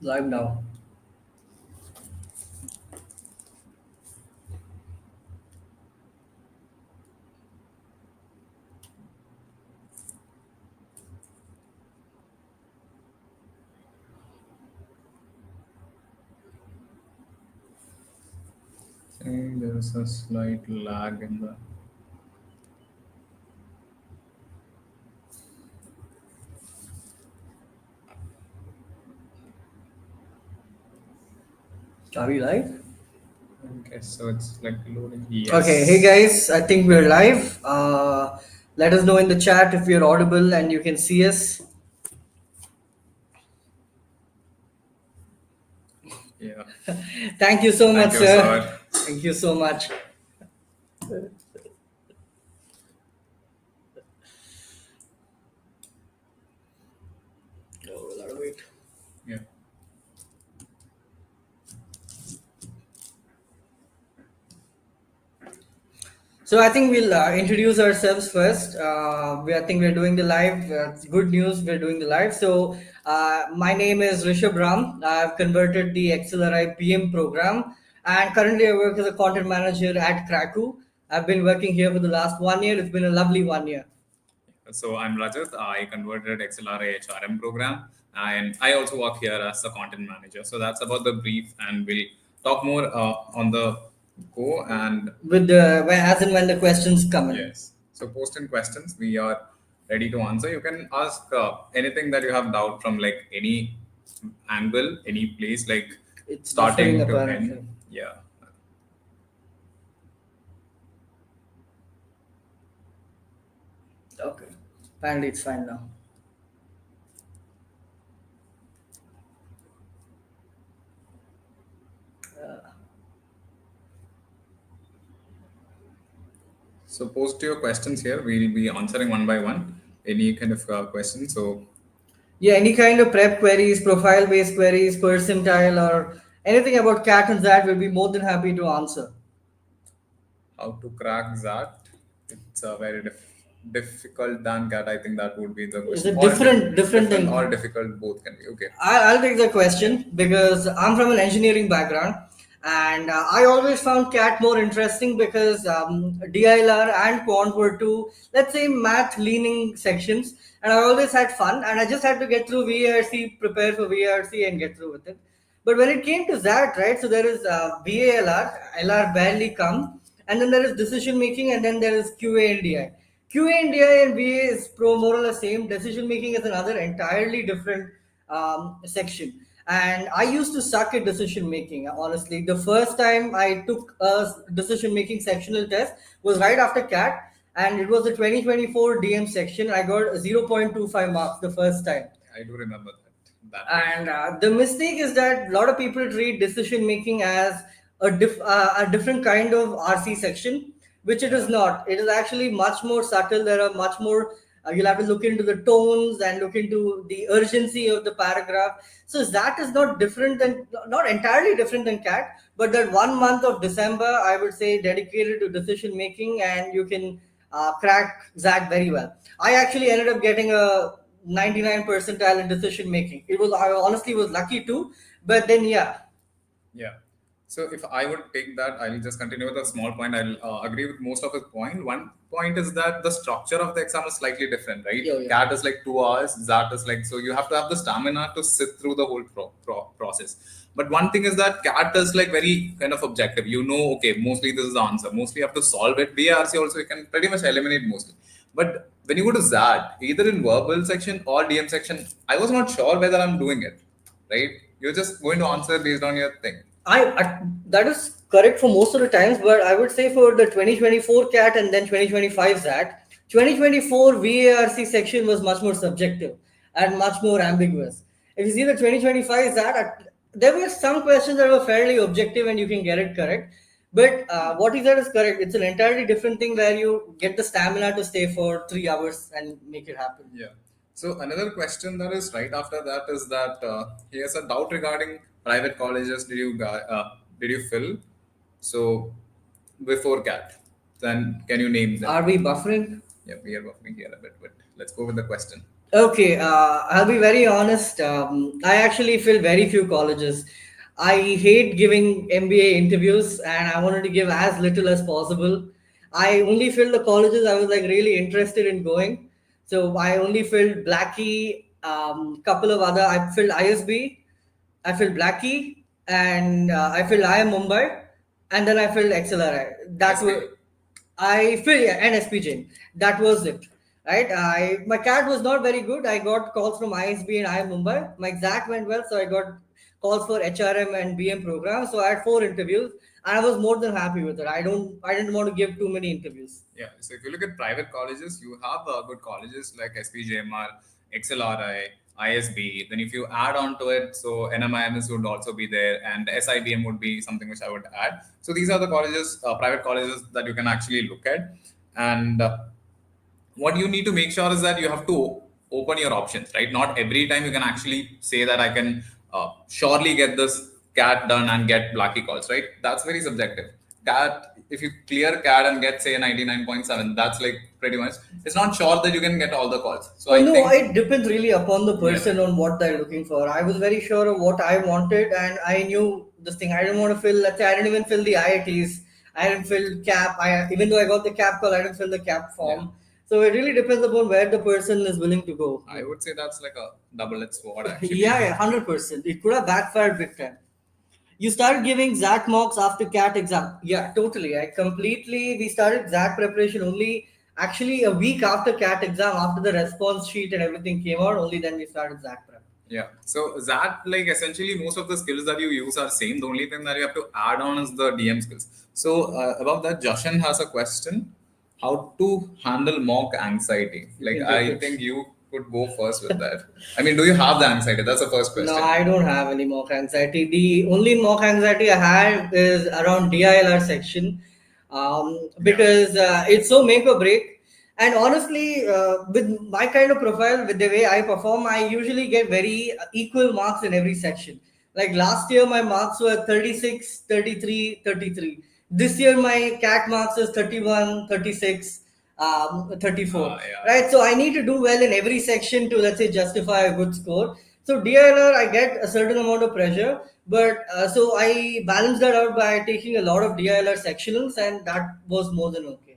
Live now. There's a slight lag in the. Are we live? Okay, so it's like loading. Okay, hey Yes. guys, I think we're live. Let us know in the chat if you're audible and you can see us. Yeah. Thank you so much, Thank you, sir. sir. Thank you so much. Oh, a lot of wait. Yeah. So I think we'll introduce ourselves first. I think we're doing the live. It's good news, we're doing the live. So my name is Rishab Ram. I've converted the XLRI PM program, and currently I work as a content manager at Cracku. I've been working here for the last 1 year. It's been a lovely 1 year. So I'm Rajat. I converted XLRI HRM program, and I also work here as a content manager. So that's about the brief, and we'll talk more on the go. And With the as and when the questions come in. yes, so post in questions. We are ready to answer. You can ask anything that you have doubt from like any angle, any place, like It's buffering starting to apparently. end. Yeah. Okay, apparently it's fine now. So post your questions here. We'll be answering one by one any kind of question. So Yeah, any kind of prep queries, profile based queries, percentile, or anything about cat and that will be more than happy to answer. how to crack that? It's a very difficult than cat. I think that would be the It's question. a Or different different or thing. difficult, both can be. Okay. I'll take the Yeah. question because I'm from an engineering background, and I always found CAT more interesting because DILR and Quant were two, let's say, math leaning sections, and I always had fun, and I just had to get through VARC, prepare for VARC, and get through with it. But when it came to that, right, so there is VALR, LR barely come, and then there is decision making, and then there is QA and DI. QA and DI and VA is more or less same. Decision making is another entirely different section. And I used to suck at decision making. Honestly, the first time I took a decision making sectional test was right after CAT, and it was the 2024 DM section. I got 0.25 marks the first time. I do remember that day. And the mistake is that a lot of people treat decision making as a different kind of RC section, which it is Yeah. not. It is actually much more subtle. There are much more. You'll have to look into the tones and look into the urgency of the paragraph. So that is not different than, not entirely different than CAT, but that 1 month of December, I would say, dedicated to decision making, and you can crack that very well. I actually ended up getting a 99 percentile in decision making. It was, I honestly was lucky too, but then yeah. Yeah. So if I would take that, I'll just continue with a small point. I'll agree with most of his point. One point is that the structure of the exam is slightly different, right? Yeah, yeah. CAT is like 2 hours, ZAT is like, so you have to have the stamina to sit through the whole process. But one thing is that CAT is like very kind of objective. You know, okay, mostly this is the answer. Mostly you have to solve it. BRC also you can pretty much eliminate mostly. But when you go to ZAT, either in verbal section or DM section, I was not sure whether I'm doing it, right? You're just going to answer based on your thing. I that is correct for most of the times, but I would say for the 2024 CAT and then 2025 ZAT, 2024 VARC section was much more subjective and much more ambiguous. If you see the 2025 ZAT, there were some questions that were fairly objective and you can get it correct. But what he said is correct. It's an entirely different thing where you get the stamina to stay for 3 hours and make it happen. Yeah. So another question that is right after that is that he has a doubt regarding private colleges. Did you fill? So before CAT, then can you name them? Are we buffering? Yeah, we are buffering here a bit, but let's go with the question. Okay, I'll be very honest. I actually fill very few colleges. I hate giving MBA interviews, and I wanted to give as little as possible. I only filled the colleges I was like really interested in going. So I only filled Blackie, couple of other. I filled ISB, I filled Blackie, and I filled IIM Mumbai, and then I filled XLRI. That was SPJ. I feel, yeah, and SPJ. That was it. Right. My CAT was not very good. I got calls from ISB and IIM Mumbai. My XAT went well, so I got calls for HRM and BM programs. So I had 4 interviews, and I was more than happy with it. I didn't want to give too many interviews. Yeah. So if you look at private colleges, you have good colleges like SPJMR, XLRI, ISB. Then if you add on to it, so NMIMS would also be there, and SIBM would be something which I would add. So these are the colleges, private colleges that you can actually look at. And what you need to make sure is that you have to open your options, right? Not every time you can actually say that I can surely get this CAT done and get Blackie calls, right? That's very subjective. CAT, if you clear CAT and get say 99.7, that's like pretty much, it's not sure that you can get all the calls. So Oh I no, think, it depends really upon the yeah, person on what they're looking for. I was very sure of what I wanted, and I knew this thing. I didn't want to fill. Let's say I didn't even fill the IITs. I didn't fill CAP. Even though I got the CAP call, I didn't fill the CAP yeah, form. So it really depends upon where the person is willing to go. I would say that's like a double-edged sword Yeah, actually. yeah, 100%. It could have backfired big time. You started giving ZAT mocks after CAT exam. Yeah, totally. We started ZAT preparation only actually a week after CAT exam, after the response sheet and everything came out, only then we started ZAT prep. Yeah. So that, like, essentially most of the skills that you use are same. The only thing that you have to add on is the DM skills. So about that, Jashan has a question: how to handle mock anxiety? Like, I think you could go first with that. I mean, do you have the anxiety? That's the first No, question. I don't have any mock anxiety. The only mock anxiety I had is around DILR section, Yeah. because it's so make or break. And honestly, with my kind of profile, with the way I perform, I usually get very equal marks in every section. Like last year, my marks were 36, 33, 33. This year, my CAT marks is 31, 36, 34. Yeah. Right. So I need to do well in every section to, let's say, justify a good score. So DLR, I get a certain amount of pressure, but so I balance that out by taking a lot of DLR sectionals, and that was more than okay.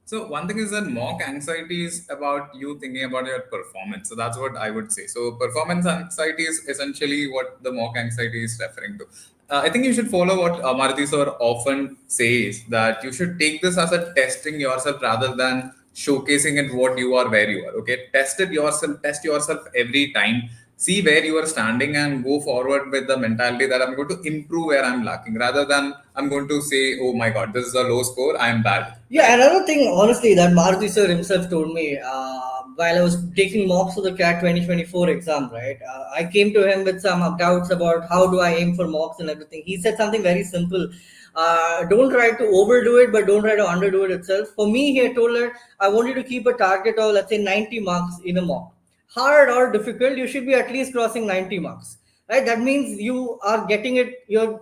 So one thing is that mock anxiety is about you thinking about your performance. So that's what I would say. So performance anxiety is essentially what the mock anxiety is referring to. I think you should follow what Maruti sir often says, that you should take this as a testing yourself rather than showcasing it what you are, where you are. Okay, test it yourself, test yourself every time. See where you are standing and go forward with the mentality that I'm going to improve where I'm lacking, rather than I'm going to say, oh my god, this is a low score, I'm bad. Yeah, Right? another thing, honestly, that Maruti sir himself told me while I was taking mocks for the CAT 2024 exam, right? I came to him with some doubts about how do I aim for mocks and everything. He said something very simple. Don't try to overdo it, but don't try to underdo it itself. For me, he had told her, I want you to keep a target of, let's say, 90 marks in a mock. Hard or difficult, you should be at least crossing 90 marks, right? That means you are getting it, you're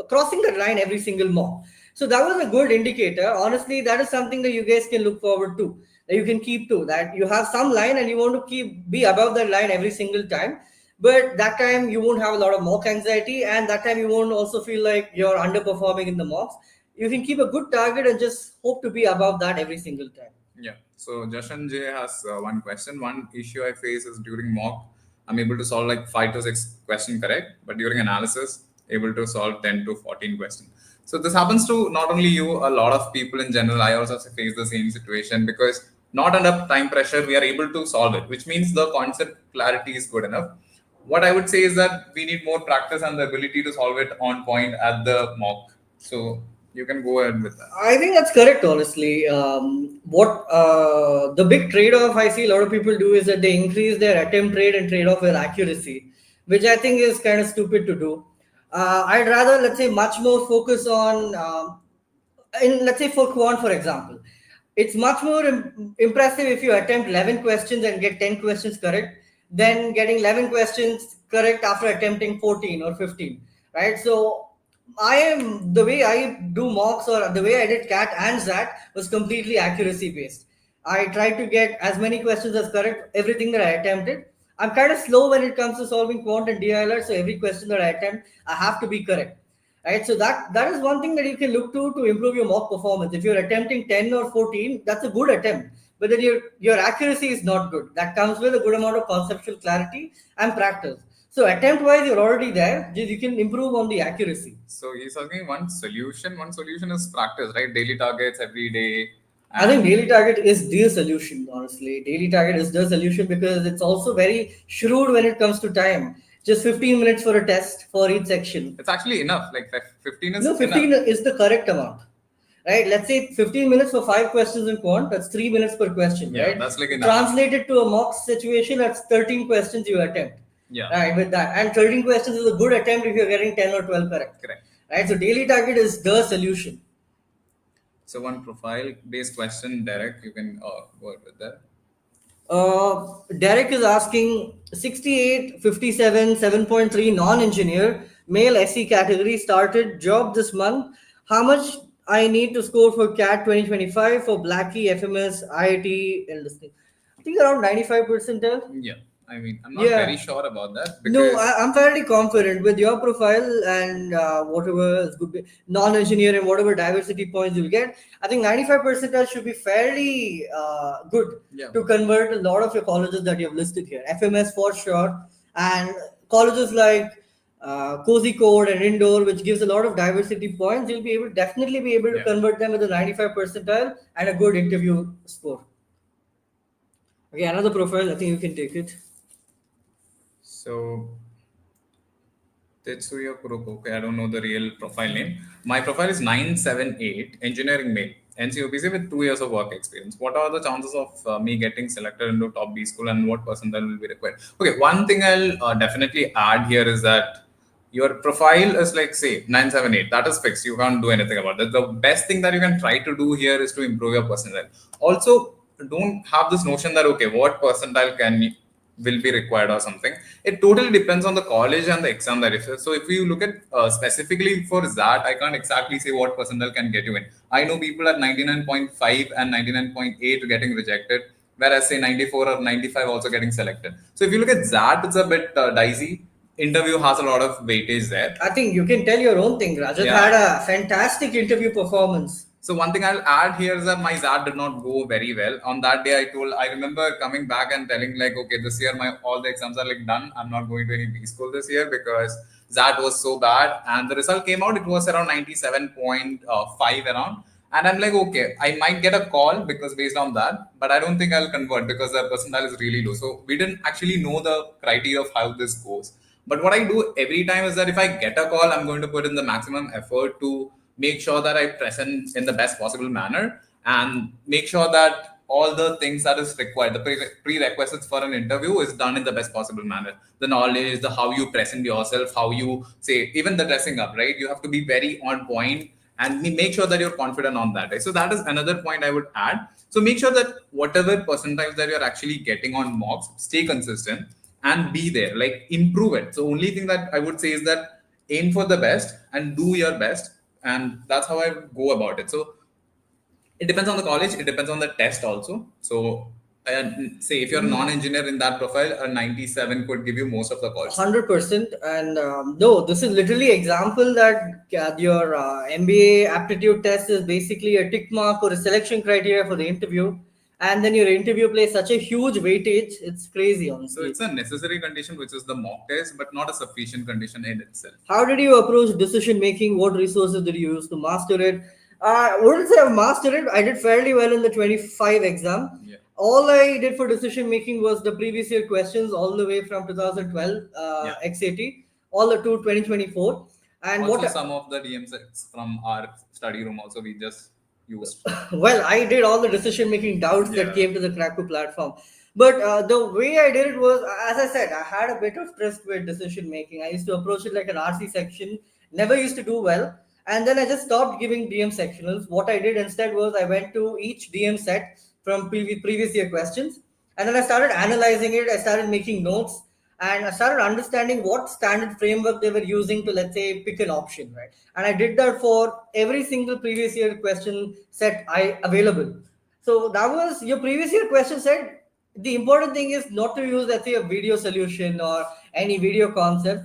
crossing the line every single mock. So that was a good indicator. Honestly, that is something that you guys can look forward to. That you can keep to that. You have some line and you want to keep be above that line every single time. But that time you won't have a lot of mock anxiety, and that time you won't also feel like you're underperforming in the mocks. You can keep a good target and just hope to be above that every single time. Yeah. So Jashan J has one question. One issue I face is during mock, I'm able to solve like 5 to 6 questions correct, but during analysis, able to solve 10 to 14 questions. So this happens to not only you, a lot of people in general. I also face the same situation because not under time pressure, we are able to solve it, which means the concept clarity is good enough. What I would say is that we need more practice and the ability to solve it on point at the mock. So you can go ahead with that. I think that's correct, honestly. What the big trade off I see a lot of people do is that they increase their attempt rate and trade off their accuracy, which I think is kind of stupid to do. I'd rather, let's say, much more focus on, in, let's say, for quant, for example. It's much more impressive if you attempt 11 questions and get 10 questions correct than getting 11 questions correct after attempting 14 or 15, right? So I am the way I do mocks or the way I did CAT and ZAT was completely accuracy based. I try to get as many questions as correct, everything that I attempted. I'm kind of slow when it comes to solving quant and DILR, so every question that I attempt, I have to be correct. Right, so that is one thing that you can look to improve your mock performance. If you're attempting 10 or 14, that's a good attempt, but then your accuracy is not good. That comes with a good amount of conceptual clarity and practice. So attempt wise, you're already there. You can improve on the accuracy. So he's asking one solution. One solution is practice, right? Daily targets every day. I think And daily target is the solution, honestly. Daily target is the solution because it's also very shrewd when it comes to time. Just 15 minutes for a test for each section. it's actually enough. Like 15 is No, enough. 15 is the correct amount. Right? Let's say 15 minutes for 5 questions in quant, that's 3 minutes per question, Yeah, right? that's like enough. Translated to a mock situation, that's 13 questions you attempt. Yeah. Right, with that. And 13 questions is a good attempt if you're getting 10 or 12 correct. Correct. Right? So daily target is the solution. So one profile based question, Derek, you can go ahead with that. Derek is asking 68, 57, 7.3 non engineer, male SC category, started job this month. How much I need to score for CAT 2025 for Blackie, FMS, IIT, and this thing? I think around 95 percentile. Yeah. I mean, I'm not very Yeah. sure about that No, because I'm fairly confident with your profile and whatever is good, non-engineer and whatever diversity points you'll get. I think 95 percentile should be fairly good yeah. to convert a lot of your colleges that you've listed here. FMS for sure, and colleges like Cozy Code and Indoor, which gives a lot of diversity points. You'll be able definitely be able to Yeah. convert them with a 95 percentile and a good interview score. Okay, another profile. I think you can take it. So Tetsuya Kuroko. Okay, I don't know the real profile name. My profile is 978 engineering male. NCOPC with 2 years of work experience. What are the chances of me getting selected into top B school and what percentile will be required? Okay, one thing I'll definitely add here is that your profile is like say 978. That is fixed. You can't do anything about that. The best thing that you can try to do here is to improve your percentile. Also, don't have this notion that okay, what percentile will be required or something. It totally depends on the college and the exam that is. So if you look at specifically for that, I can't exactly say what percentile can get you in. I know people at 99.5 and 99.8 getting rejected, whereas say 94 or 95 also getting selected. So if you look at that, it's a bit dicey. Interview has a lot of weightage there. I think you can tell your own thing. Rajat Yeah. had a fantastic interview performance. So one thing I'll add here is that my XAT did not go very well. On that day, I remember coming back and telling like, okay, this year all the exams are like done. I'm not going to any B school this year because XAT was so bad. And the result came out, it was around 97.5 around. And I'm like, okay, I might get a call because based on that, but I don't think I'll convert because the percentile is really low. So we didn't actually know the criteria of how this goes. But what I do every time is that if I get a call, I'm going to put in the maximum effort to make sure that I present in the best possible manner and make sure that all the things that is required, the prerequisites for an interview is done in the best possible manner. The knowledge, the how you present yourself, how you say, even the dressing up, right? You have to be very on point and make sure that you're confident on that. Right? So that is another point I would add. So make sure that whatever percentiles that you're actually getting on mocks, stay consistent and be there, like improve it. So only thing that I would say is that aim for the best and do your best, and that's how I go about it. So it depends on the college, it depends on the test also. So say if you're a non-engineer in that profile, a 97 could give you most of the calls. 100%. And no, this is literally example that your MBA aptitude test is basically a tick mark or a selection criteria for the interview. And then your interview plays such a huge weightage. It's crazy, So honestly. it's a necessary condition, which is the mock test, but not a sufficient condition in itself. How did you approach decision making? What resources did you use to master it? I wouldn't say I've mastered it. I did fairly well in the 25 exam. Yeah. All I did for decision making was the previous year questions all the way from 2012 Yeah. XAT, all the to 2024. And Also, what some of the DM sets from our study room also we just used. well, I did all the decision making doubts Yeah. that came to the Cracku platform. But the way I did it was, as I said, I had a bit of trust with decision making. I used to approach it like an RC section, never used to do well. And then I just stopped giving DM sectionals. What I did instead was I went to each DM set from previous year questions. And then I started analyzing it. I started making notes and I started understanding what standard framework they were using to, let's say, pick an option, right? And I did that for every single previous year question set I available. So that was your previous year question said the important thing is not to use, let's say, a video solution or any video concept.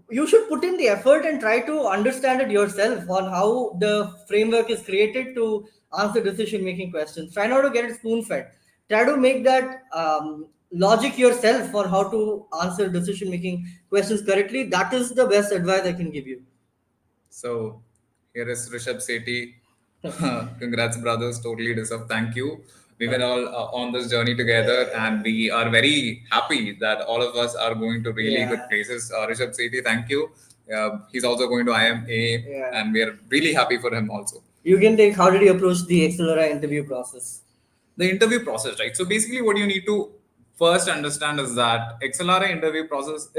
You should put in the effort and try to understand it yourself on how the framework is created to answer decision making questions. Try not to get it spoon fed. Try to make that logic yourself on how to answer decision making questions correctly. That is the best advice I can give you. So here is Rishab Sethi. Congrats, brothers. Totally deserve. Thank you. We were all on this journey together, and we are very happy that all of us are going to really good Yeah. places. Rishab Sethi, thank you. He's also going to IMA, Yeah. and we are really happy for him also. You can take how did you approach the XLRI interview process? The interview process, right? So basically, what you need to first understand is that XLRI interview process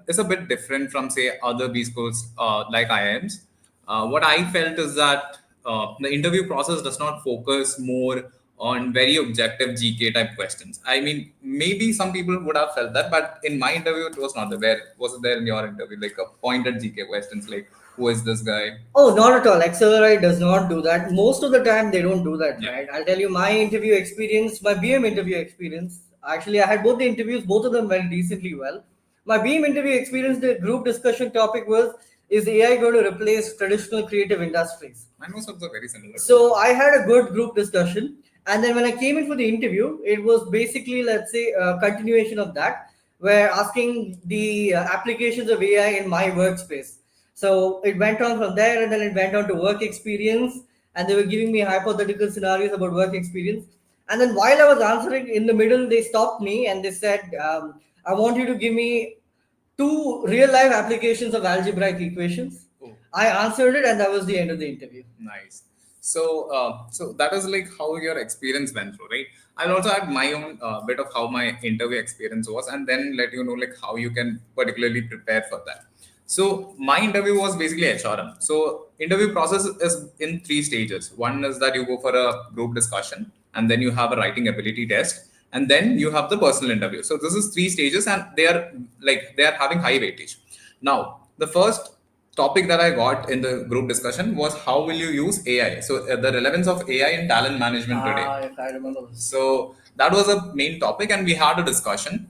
is a bit different from say other B schools like IIMs. What I felt is that the interview process does not focus more on very objective GK type questions. I mean, maybe some people would have felt that, but in my interview, it was not there. Where was it there in your interview? Like a pointed GK questions, like who is this guy? Oh, not at all. XLRI does not do that. Most of the time, they don't do that, Yeah. right? I'll tell you my interview experience, my BM interview experience. Actually, I had both the interviews, both of them went decently well. My BM interview experience, the group discussion topic was, is AI going to replace traditional creative industries? I know some are very similar. So I had a good group discussion, and then when I came in for the interview, it was basically, let's say, a continuation of that, where asking the applications of AI in my workspace. So it went on from there, and then it went on to work experience, and they were giving me hypothetical scenarios about work experience. And then while I was answering, in the middle, they stopped me and they said, "I want you to give me two real life applications of algebraic equations." Oh. I answered it, and that was the end of the interview. Nice. So that is like how your experience went through, right? I'll also add my own bit of how my interview experience was, and then let you know like how you can particularly prepare for that. So my interview was basically HRM. So interview process is in three stages. One is that you go for a group discussion, and then you have a writing ability test, and then you have the personal interview. So this is three stages, and they are having high weightage. Now the first topic that I got in the group discussion was how will you use AI? So the relevance of AI in talent management today. If I remember this. So that was a main topic, and we had a discussion.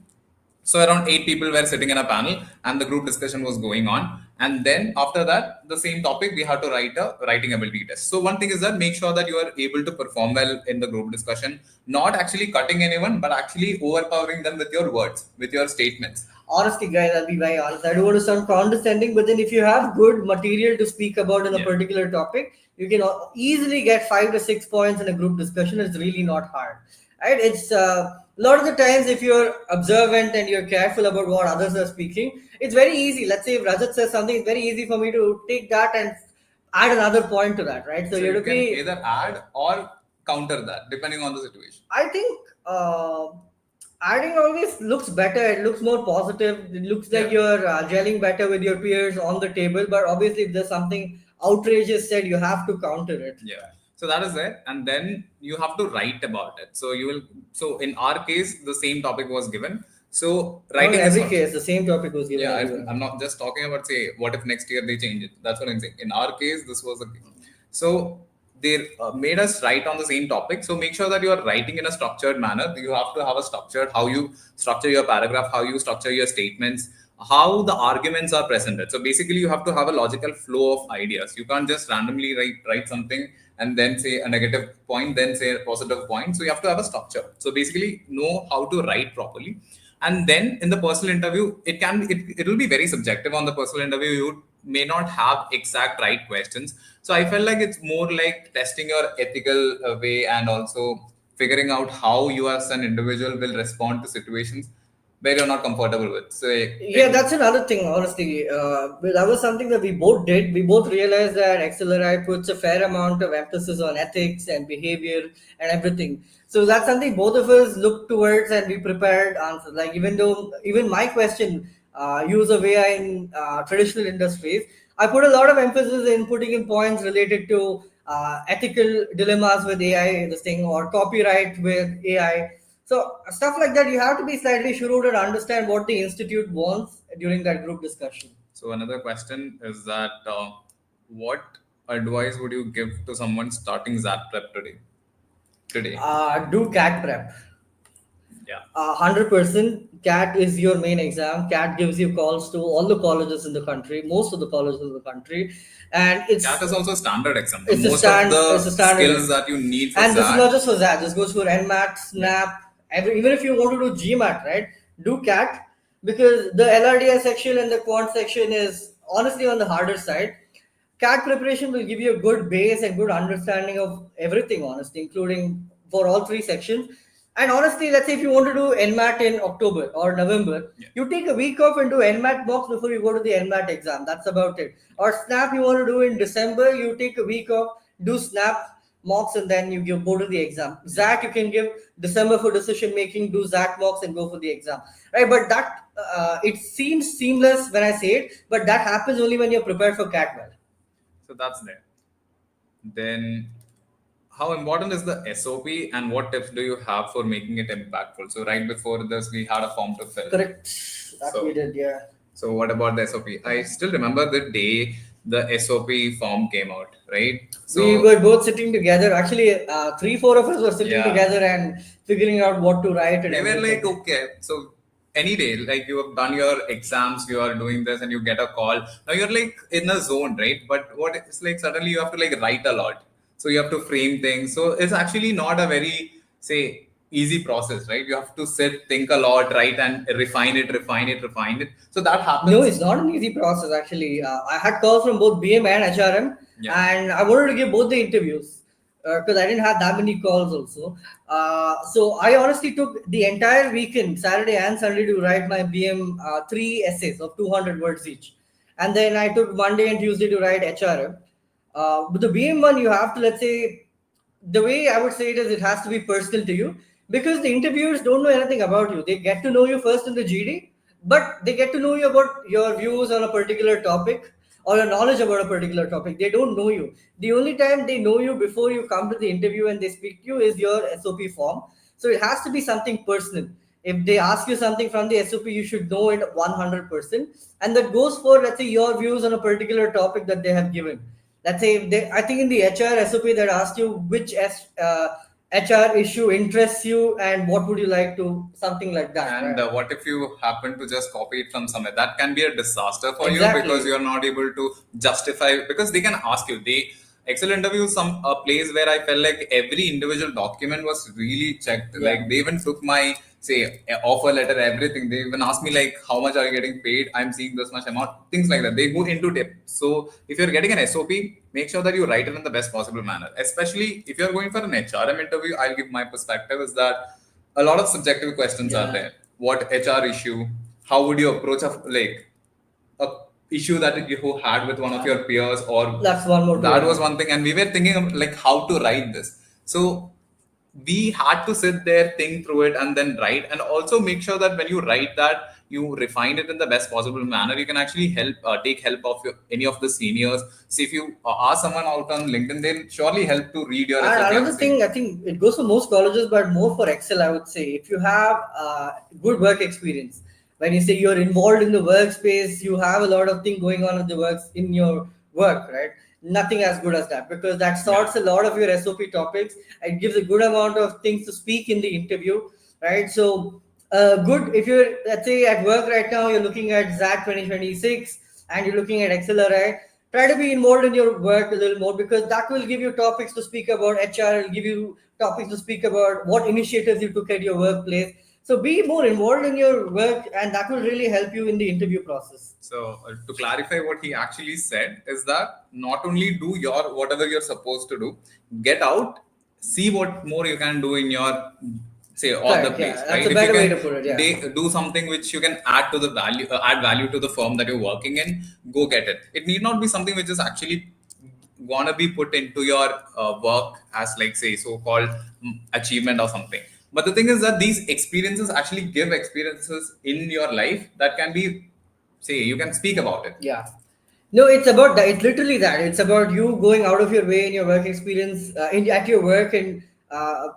So around 8 people were sitting in a panel, and the group discussion was going on. And then after that, the same topic we had to write a writing ability test. So one thing is that make sure that you are able to perform well in the group discussion, not actually cutting anyone, but actually overpowering them with your words, with your statements. Honestly, guys, I'll be very honest. I don't want to sound condescending, but then if you have good material to speak about in a Yeah. particular topic, you can easily get 5 to 6 points in a group discussion. It's really not hard, right? It's a lot of the times if you're observant and you're careful about what others are speaking, it's very easy. Let's say if Rajat says something, it's very easy for me to take that and add another point to that, right? So So you have you to can be. either add or counter that depending on the situation. I think adding always looks better. It looks more positive. It looks like Yeah. you're gelling better with your peers on the table. But obviously, if there's something outrageous said, you have to counter it. Yeah. So that is there, and then you have to write about it. So you will. So in our case, the same topic was given. So Not writing in is every not. case, the same topic was given Yeah, everywhere. I'm not just talking about say what if next year they change it. That's what I'm saying. In our case, this was a so they made us write on the same topic. So make sure that you are writing in a structured manner. You have to have a structured how you structure your paragraph, how you structure your statements, how the arguments are presented. So basically, you have to have a logical flow of ideas. You can't just randomly write something and then say a negative point, then say a positive point. So you have to have a structure. So basically, know how to write properly. And then in the personal interview, it will be very subjective on the personal interview. You may not have exact right questions. So I felt like it's more like testing your ethical way and also figuring out how you as an individual will respond to situations where you're not comfortable with. So Yeah, that's another thing, honestly. That was something that we both did. We both realized that XLRI puts a fair amount of emphasis on ethics and behavior and everything. So that's something both of us looked towards and we prepared answers. Like, even though, even my question, use of AI in traditional industries, I put a lot of emphasis in putting in points related to ethical dilemmas with AI, this thing, or copyright with AI. So stuff like that, you have to be slightly shrewd and understand what the institute wants during that group discussion. So another question is that what advice would you give to someone starting ZAT prep today? today? Do CAT prep. Yeah. 100% CAT is your main exam. CAT gives you calls to all the colleges in the country, most of the colleges in the country, and CAT is also a standard exam. The it's a most of it's a the standard skills exam. that you need for And this is that. not just for that. This goes for NMAT, Yeah. SNAP, even if you want to do GMAT, right? Do CAT, because the LRDI section and the quant section is honestly on the harder side. CAT preparation will give you a good base and good understanding of everything, honestly, including for all three sections. And honestly, let's say if you want to do NMAT in October or November, Yeah. you take a week off and do NMAT mocks before you go to the NMAT exam. That's about it. Or SNAP you want to do in December, you take a week off, do SNAP mocks, and then you go to the exam. Yeah. ZAT you can give December for decision making, do ZAT mocks and go for the exam. Right? But that it seems seamless when I say it, but that happens only when you're prepared for CAT well. So that's there. Then, how important is the SOP and what tips do you have for making it impactful? So, right before this, we had a form to fill. Correct. That we So, did, yeah. so what about the SOP? I still remember the day the SOP form came out, right? We So, were both sitting together. Actually, three, four of us were sitting yeah, together and figuring out what to write and we were like, everything. okay, so any day, like you have done your exams, you are doing this, and you get a call. Now you're like in a zone, right? But what it's like suddenly you have to like write a lot. So you have to frame things. So it's actually not a very, say, easy process, right? You have to sit, think a lot, write, and refine it, refine it, refine it. So that No, happens. it's not an easy process actually. I had calls from both BM and HRM, Yeah. and I wanted to give both the interviews because I didn't have that many calls also. So I honestly took the entire weekend, Saturday and Sunday, to write my BM three essays of 200 words each, and then I took Monday and Tuesday to write HRM. But the BM one, you have to, let's say, the way I would say it is, it has to be personal to you, because the interviewers don't know anything about you. They get to know you first in the GD, but they get to know you about your views on a particular topic or your knowledge about a particular topic. They don't know you. The only time they know you before you come to the interview and they speak to you is your SOP form. So it has to be something personal. If they ask you something from the SOP, you should know it 100%. And that goes for, let's say, your views on a particular topic that they have given. Let's say if they, I think in the HR SOP that asked you which HR issue interests you and what would you like to, something like that, And right? what if you happen to just copy it from somewhere? That can be a disaster for you because Exactly. you're not able to justify. Because they can ask you. They Excel interview some a place where I felt like every individual document was really checked. Yeah. Like they even took my say offer letter, everything. They even asked me like how much are you getting paid? I'm seeing this much amount, things like that. They go into depth. So if you're getting an SOP, make sure that you write it in the best possible manner. Especially if you're going for an HRM interview, I'll give my perspective is that a lot of subjective questions are Yeah. there. What HR issue? How would you approach a issue that you had with one of your peers? Or That's one more to that was add. one thing, and we were thinking of like how to write this. So we had to sit there, think through it, and then write. And also make sure that when you write that, you refine it in the best possible manner. You can actually take help of any of the seniors. See, if you ask someone out on LinkedIn, they'll surely help to read your SOP And and another see. thing, I think it goes for most colleges, but more for Excel, I would say. If you have good work experience, when you say you're involved in the workspace, you have a lot of things going on in the works in your work, right? Nothing as good as that, because that Yeah. sorts a lot of your SOP topics. It gives a good amount of things to speak in the interview, right? So, good if you're, let's say, at work right now, you're looking at ZAC 2026 and you're looking at XLRI. Try to be involved in your work a little more, because that will give you topics to speak about. HR will give you topics to speak about what initiatives you took at your workplace. So be more involved in your work, and that will really help you in the interview process. So to clarify, what he actually said is that not only do your whatever you're supposed to do, get out, see what more you can do in your say on the Correct. Yeah, place, that's right? a If you better way to can put it. Yeah. do something which you can add to the value, add value to the firm that you're working in, go get it. It need not be something which is actually gonna be put into your work as like say so-called achievement or something. But the thing is that these experiences actually give experiences in your life that can be say you can speak about it. Yeah. No, it's about that. It's literally that. It's about you going out of your way in your work experience, at your work, and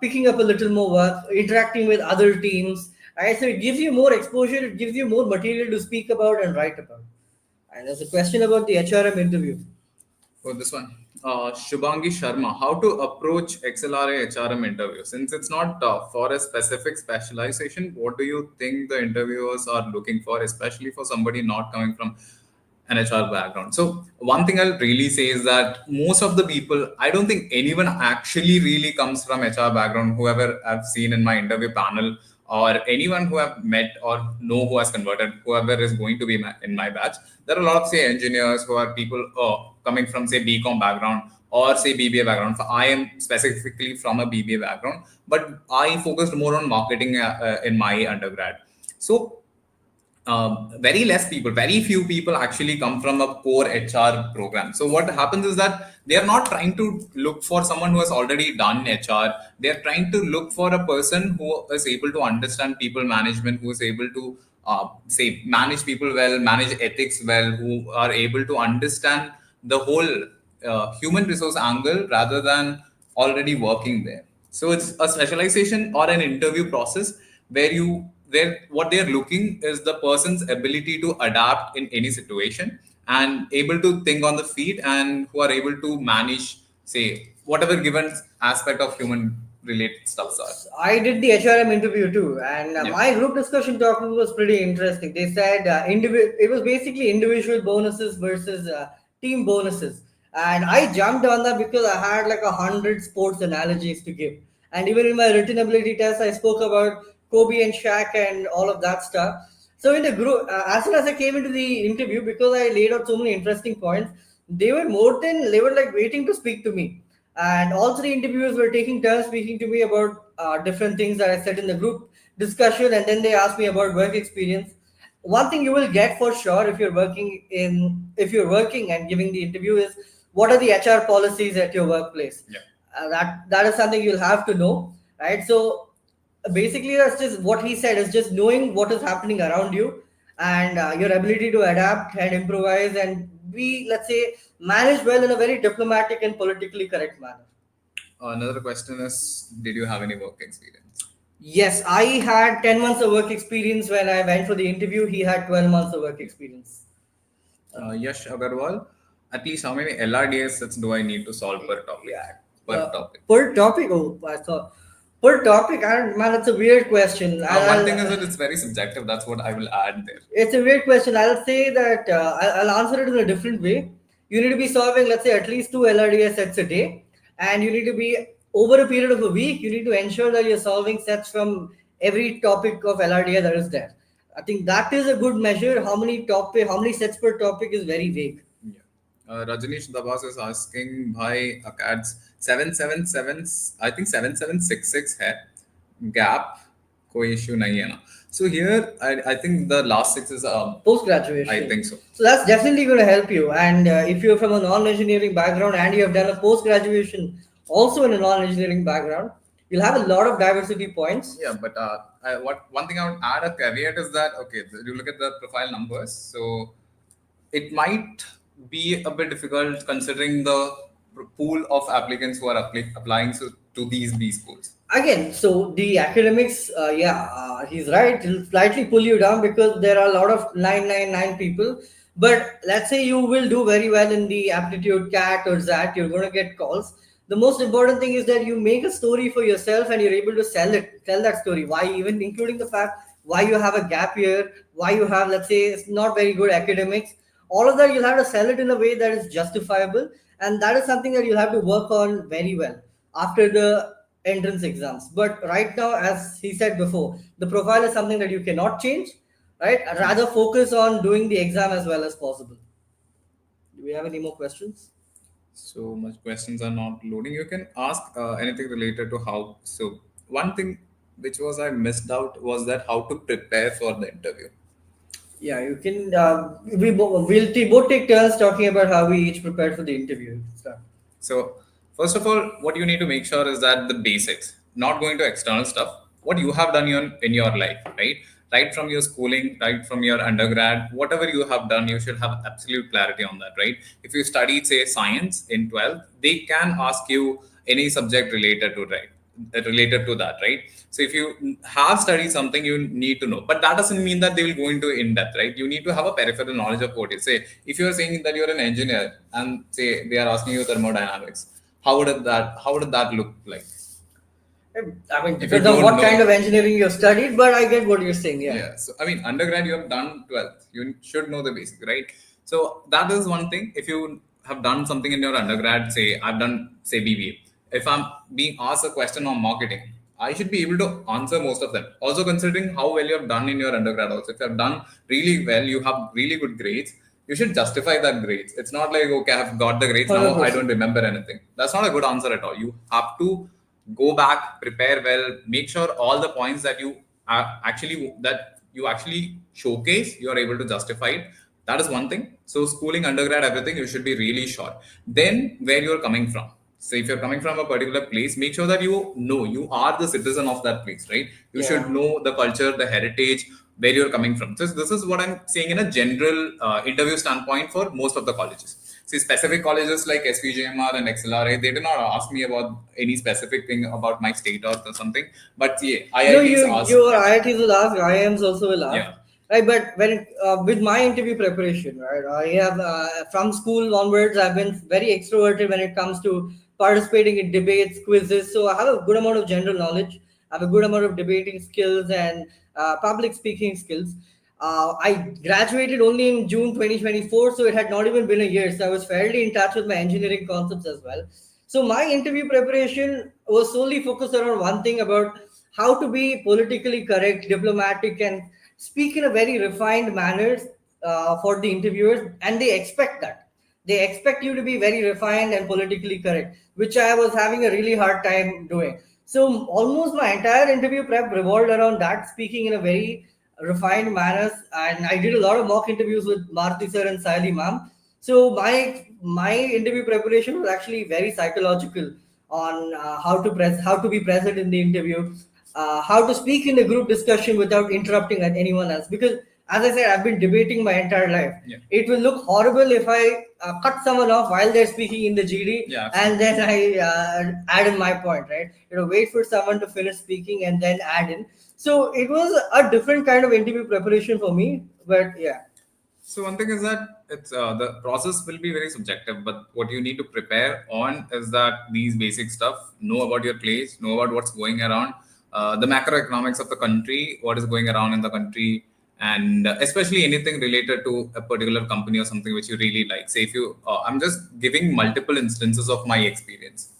picking up a little more work, interacting with other teams. Right? So it gives you more exposure. It gives you more material to speak about and write about. And there's a question about the HRM interview. Oh, this one. Shubhangi Sharma, how to approach XLRI HRM interview? Since it's not for a specific specialization, what do you think the interviewers are looking for, especially for somebody not coming from an HR background? So, one thing I'll really say is that most of the people, I don't think anyone actually really comes from HR background, whoever I've seen in my interview panel, or anyone who I've met or know who has converted, whoever is going to be in my batch. There are a lot of say engineers who are people coming from say BCom background or say BBA background. I am specifically from a BBA background, but I focused more on marketing in my undergrad. So very few people actually come from a core HR program. So what happens is that they are not trying to look for someone who has already done HR. They are trying to look for a person who is able to understand people management, who is able to say manage people well, manage ethics well, who are able to understand the whole human resource angle rather than already working there. So it's a specialization or an interview process where what they're looking is the person's ability to adapt in any situation and able to think on the feet and who are able to manage, say, whatever given aspect of human related stuffs are. I did the HRM interview too, and Yeah. my group discussion topic was pretty interesting. They said it was basically individual bonuses versus team bonuses, and I jumped on that because I had like 100 sports analogies to give, and even in my written ability test, I spoke about Kobe and Shaq and all of that stuff. So in the group, as soon as I came into the interview, because I laid out so many interesting points, they were like waiting to speak to me, and all three interviewers were taking turns speaking to me about different things that I said in the group discussion, and then they asked me about work experience. One thing you will get for sure if you're working and giving the interview is what are the HR policies at your workplace. Yeah. That is something you'll have to know, right? So basically, that's just what he said is just knowing what is happening around you, and your ability to adapt and improvise and be, let's say, manage well in a very diplomatic and politically correct manner. Another question is, did you have any work experience? Yes, I had 10 months of work experience when I went for the interview. He had 12 months of work experience. Yash Agarwal, at least how many LRDI sets do I need to solve per topic? Yeah. Per topic. Per topic? Oh, I thought. Per topic? I don't, man, that's a weird question. One thing is that it's very subjective. That's what I will add there. It's a weird question. I'll say that I'll answer it in a different way. You need to be solving, let's say, at least two LRDS sets a day, and you need to be over a period of a week. You need to ensure that you're solving sets from every topic of LRDA that is there. I think that is a good measure. How many sets per topic is very vague. Yeah. Rajanish Dabas is asking, bhai, ACADS 777, I think 7766 hai. Gap, koi issue nahi hai na. So here, I think the last six is Post graduation. I think so. So that's definitely going to help you. And if you're from a non-engineering background and you have done a post graduation also in a non-engineering background, you'll have a lot of diversity points. Yeah, but one thing I would add a caveat is that okay, you look at the profile numbers, so it might be a bit difficult considering the pool of applicants who are applying to these B schools. Again, so the academics, he's right. It'll slightly pull you down because there are a lot of 999 people. But let's say you will do very well in the aptitude CAT or XAT, you're going to get calls. The most important thing is that you make a story for yourself and you're able to tell that story. Why, even including the fact why you have a gap year, why you have, let's say, it's not very good academics. All of that you'll have to sell it in a way that is justifiable, and that is something that you'll have to work on very well after the entrance exams. But right now, as he said before, the profile is something that you cannot change, right? Rather focus on doing the exam as well as possible. Do we have any more questions? So much questions are not loading. You can ask anything related to how. So one thing which was I missed out was that how to prepare for the interview. Yeah, you can. We'll both take turns talking about how we each prepared for the interview. So first of all, what you need to make sure is that the basics, not going to external stuff, what you have done in your life, right? Right from your schooling, right from your undergrad, whatever you have done, you should have absolute clarity on that, right? If you studied, say, science in 12th, they can ask you any subject related to, right? related to that, right? So if you have studied something, you need to know, but that doesn't mean that they will go into in depth, right? You need to have a peripheral knowledge of what you say. If you are saying that you're an engineer and say they are asking you thermodynamics, how would that look like I mean, if you depends on don't what kind of know? engineering you've studied, but I get what you're saying. Yeah. Yeah. So, I mean, undergrad, you have done 12th. You should know the basics, right? So, that is one thing. If you have done something in your undergrad, say, I've done, say, BBA. If I'm being asked a question on marketing, I should be able to answer most of them. Also, considering how well you have done in your undergrad, also, if you have done really well, you have really good grades, you should justify that grades. It's not like, okay, I've got the grades, now I don't 100%. remember anything. That's not a good answer at all. You have to go back, prepare well, make sure all the points that you actually showcase, you are able to justify it. That is one thing. So schooling, undergrad, everything, you should be really sure. Then where you're coming from. So if you're coming from a particular place, make sure that you know you are the citizen of that place, right? You should Yeah. know the culture, the heritage, where you're coming from. So this is what I'm saying in a general interview standpoint for most of the colleges. See, specific colleges like SVJMR and XLRI, they did not ask me about any specific thing about my state or something. But yeah, IITs ask. Your Yeah. IITs will ask, IIMs also will ask, Yeah. right? But with my interview preparation, right, I have from school onwards, I've been very extroverted when it comes to participating in debates, quizzes. So I have a good amount of general knowledge. I have a good amount of debating skills and public speaking skills. I graduated only in June 2024, so it had not even been a year. So I was fairly in touch with my engineering concepts as well. So my interview preparation was solely focused around one thing about how to be politically correct, diplomatic, and speak in a very refined manner for the interviewers, and they expect that. They expect you to be very refined and politically correct, which I was having a really hard time doing. So almost my entire interview prep revolved around that, speaking in a very refined manner. And I did a lot of mock interviews with Marti sir and Saili ma'am. So my interview preparation was actually very psychological on how to be present in the interview, how to speak in a group discussion without interrupting anyone else. Because as I said, I've been debating my entire life. Yeah. It will look horrible if I cut someone off while they're speaking in the GD, Yeah, and absolutely. then I add in my point, right? Wait for someone to finish speaking and then add in. So it was a different kind of interview preparation for me. But yeah. So one thing is that it's the process will be very subjective, but what you need to prepare on is that these basic stuff, know about your place, know about what's going around, the macroeconomics of the country, what is going around in the country, and especially anything related to a particular company or something which you really like. Say if you, I'm just giving multiple instances of my experience.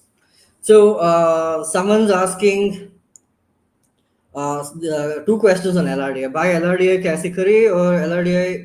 So someone's asking two questions on LRDI. By LRDI कैसे करे or LRDI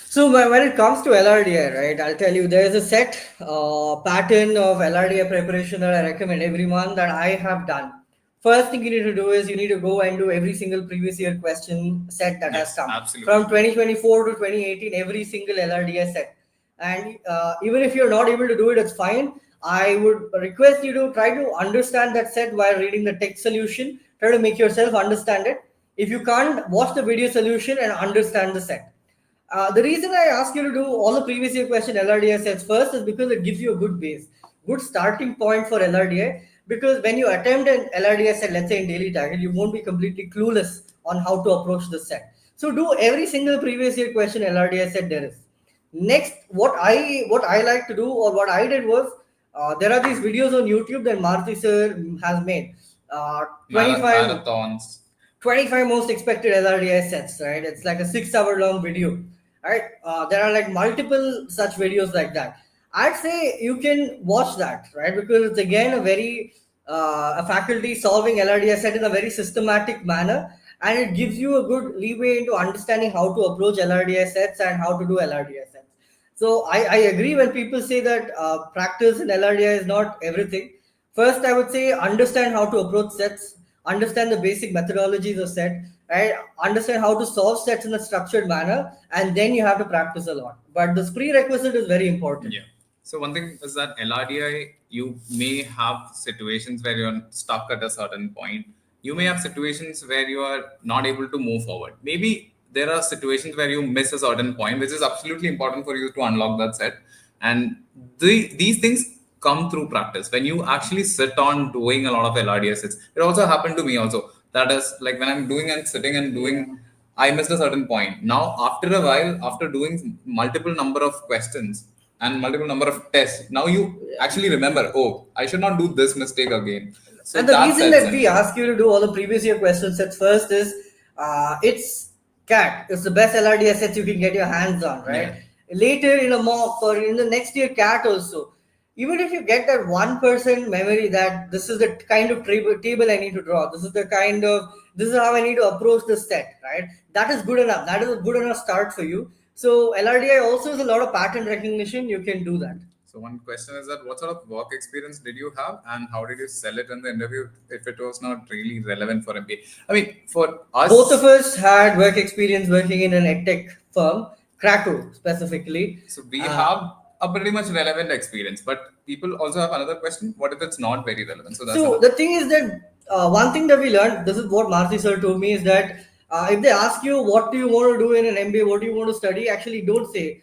So when it comes to LRDI, right, I'll tell you there is a set pattern of LRDI preparation that I recommend every month that I have done. First thing you need to do is you need to go and do every single previous year question set that has Yes, come absolutely. from 2024 to 2018, every single LRDI set. And even if you're not able to do it, it's fine. I would request you to try to understand that set while reading the text solution. Try to make yourself understand it. If you can't, watch the video solution and understand the set. The reason I ask you to do all the previous year question LRDI sets first is because it gives you a good base, good starting point for LRDI. Because when you attempt an LRDI set, let's say in daily title, you won't be completely clueless on how to approach the set. So do every single previous year question LRDI set there is. Next, what I like to do or what I did was there are these videos on YouTube that Marti sir has made. 25 Marathons. 25 most expected LRDI sets, right? It's like a 6 hour long video, right? There are like multiple such videos like that. I'd say you can watch that, right? Because it's again a faculty solving LRDI set in a very systematic manner, and it gives you a good leeway into understanding how to approach LRDI sets and how to do LRDI sets. So I agree when people say that practice in LRDI is not everything. First, I would say understand how to approach sets, understand the basic methodologies of set, right? Understand how to solve sets in a structured manner, and then you have to practice a lot. But this prerequisite is very important. Yeah. So one thing is that LRDI, you may have situations where you're stuck at a certain point. You may have situations where you are not able to move forward. Maybe there are situations where you miss a certain point, which is absolutely important for you to unlock that set. And these things come through practice. When you actually sit on doing a lot of LRDI sits, it also happened to me also. That is like when I'm doing and sitting and doing, I missed a certain point. Now, after a while, after doing multiple number of questions and multiple number of tests, now you actually remember, oh, I should not do this mistake again. So And the that reason sets that in. we ask you to do all the previous year question sets first is it's CAT. It's the best LRD assets you can get your hands on, right? Yeah. Later in a mock or in the next year CAT also, even if you get that 1% memory that this is the kind of table I need to draw, this is how I need to approach the set, right? That is good enough. That is a good enough start for you. So LRDI also is a lot of pattern recognition. You can do that. So one question is that what sort of work experience did you have and how did you sell it in the interview if it was not really relevant for MBA? I mean, for Both of us, us had work experience working in an edtech firm, Cracku specifically. so we Uh, have a pretty much relevant experience, but people also have another question. What if it's not very relevant? So that's so another. the thing is that one thing that we learned, this is what Marty sir told me, is that if they ask you what do you want to do in an MBA, what do you want to study, actually don't say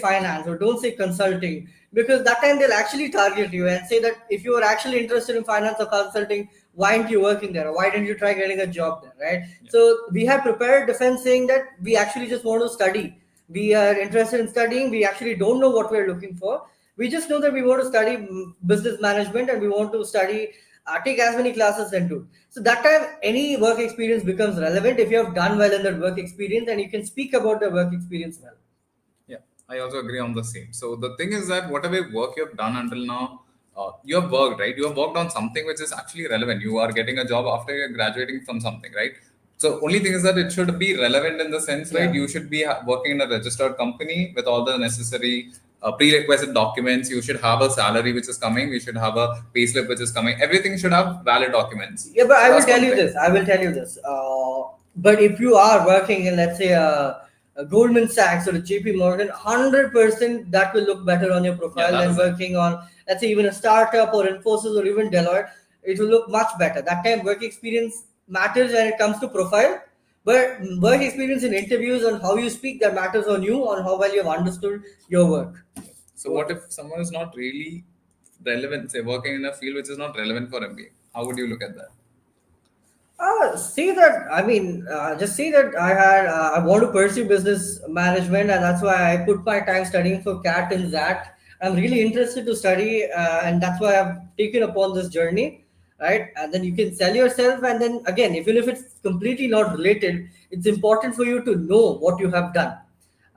finance or don't say consulting, because that time they'll actually target you and say that if you are actually interested in finance or consulting, why aren't you working there? Or why didn't you try getting a job there, right? Yeah. So we have prepared defense saying that we actually just want to study. We are interested in studying. We actually don't know what we're looking for. We just know that we want to study business management and we want to study, take as many classes and do. So that time, any work experience becomes relevant if you have done well in that work experience and you can speak about the work experience well. Yeah, I also agree on the same. So the thing is that whatever work you have done until now, you have worked, right? You have worked on something which is actually relevant. You are getting a job after you're graduating from something, right? So only thing is that it should be relevant in the sense, right? Yeah. You should be working in a registered company with all the necessary prerequisite documents. You should have a salary which is coming. You should have a payslip which is coming. Everything should have valid documents. Yeah, but So I will that's tell one you thing. this. I will tell you this. But if you are working in, let's say, a Goldman Sachs or a JP Morgan, 100% that will look better on your Yeah, profile that than is it. working on, let's say, even a startup or Infosys or even Deloitte. It will look much better. That time, work experience matters when it comes to profile. But work experience in interviews and how you speak, that matters on you, on how well you have understood your work. So what if someone is not really relevant, say working in a field which is not relevant for MBA? How would you look at that? Say that. I mean, just say that I want to pursue business management, and that's why I put my time studying for CAT and XAT. I'm really interested to study, and that's why I've taken upon this journey, right? And then you can sell yourself, and then again, even if it's completely not related, it's important for you to know what you have done,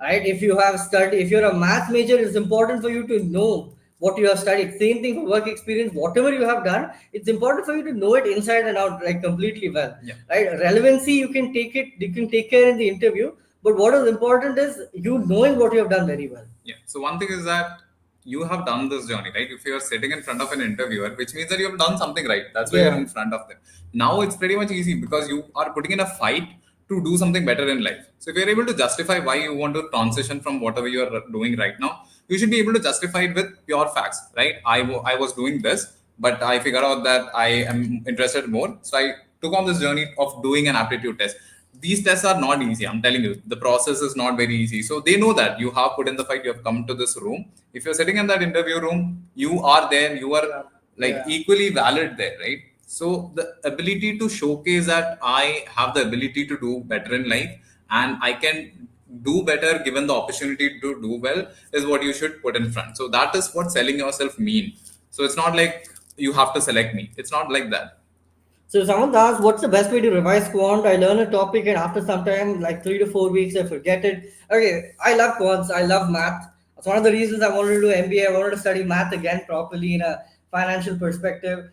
right? If you have studied, if you're a math major, it's important for you to know what you have studied. Same thing for work experience. Whatever you have done, it's important for you to know it inside and out, like completely well, Yeah. right? Relevancy, you can take care in the interview, but what is important is you knowing what you have done very well. Yeah. So one thing is that you have done this journey, right? If you are sitting in front of an interviewer, which means that you have done something right. That's why you're Yeah. in front of them. Now it's pretty much easy because you are putting in a fight to do something better in life. So if you're able to justify why you want to transition from whatever you are doing right now, you should be able to justify it with pure facts, right? I was doing this, but I figured out that I am interested more. So I took on this journey of doing an aptitude test. These tests are not easy. I'm telling you, the process is not very easy. So they know that you have put in the fight, you have come to this room. If you're sitting in that interview room, you are there, you are like Yeah. equally valid there, right? So the ability to showcase that I have the ability to do better in life and I can do better given the opportunity to do well is what you should put in front. So that is what selling yourself mean. So it's not like you have to select me. It's not like that. So someone asked, "What's the best way to revise quant?" I learn a topic, and after some time, like 3 to 4 weeks, I forget it. Okay, I love quants. I love math. That's one of the reasons I wanted to do MBA. I wanted to study math again properly in a financial perspective.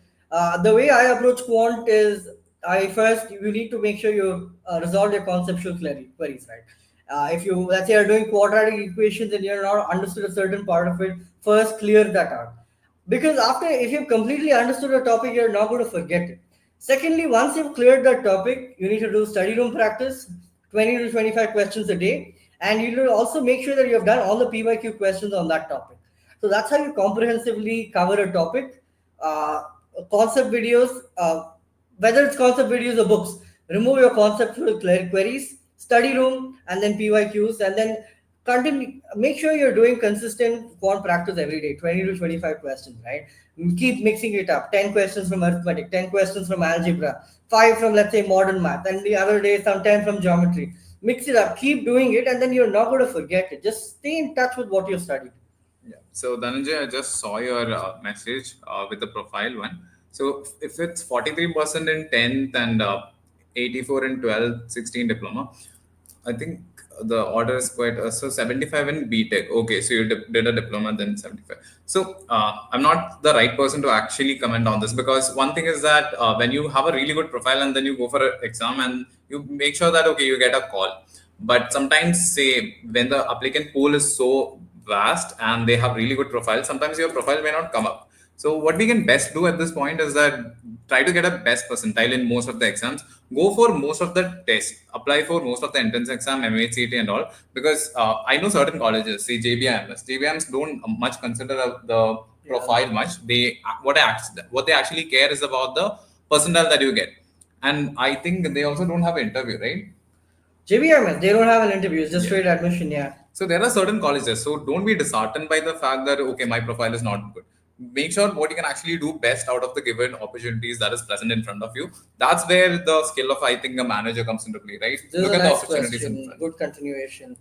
The way I approach quant is, I first you need to make sure you resolve your conceptual queries, right? If you, let's say, you're doing quadratic equations and you're not understood a certain part of it, first clear that out, because after, if you've completely understood a topic, you're not going to forget it. Secondly, once you've cleared that topic, you need to do study room practice, 20 to 25 questions a day, and you will also make sure that you have done all the PYQ questions on that topic. So that's how you comprehensively cover a topic. uh, Concept videos, whether it's concept videos or books, remove your conceptual queries, study room, and then PYQs, and then continue, make sure you're doing consistent quant practice every day, 20 to 25 questions, right? Keep mixing it up. 10 questions from arithmetic, 10 questions from algebra, 5 from, let's say, modern math, and the other day some 10 from geometry. Mix it up, keep doing it, and then you're not going to forget it. Just stay in touch with what you studied. Yeah. So Dhananjay, I just saw your message with the profile one. So if it's 43% in 10th and 84 in 12th, 16 diploma, I think the order is quite so 75 in BTech. Okay, so you did a diploma then 75. So I'm not the right person to actually comment on this, because one thing is that when you have a really good profile and then you go for an exam and you make sure that okay you get a call, but sometimes say when the applicant pool is so vast and they have really good profiles, sometimes your profile may not come up. So what we can best do at this point is that try to get a best percentile in most of the exams. Go for most of the tests. Apply for most of the entrance exam, MHCT and all. Because I know certain colleges, say JBIMS. JBIMs don't much consider the profile much. They what they actually care is about the percentile that you get. And I think they also don't have an interview, right? JBMS, they don't have an interview, it's just straight admission, yeah. So there are certain colleges. So don't be disheartened by the fact that okay, my profile is not good. Make sure what you can actually do best out of the given opportunities that is present in front of you. That's where the skill of I think a manager comes into play, right? This Look is a at the nice opportunities in question. front. Good continuation.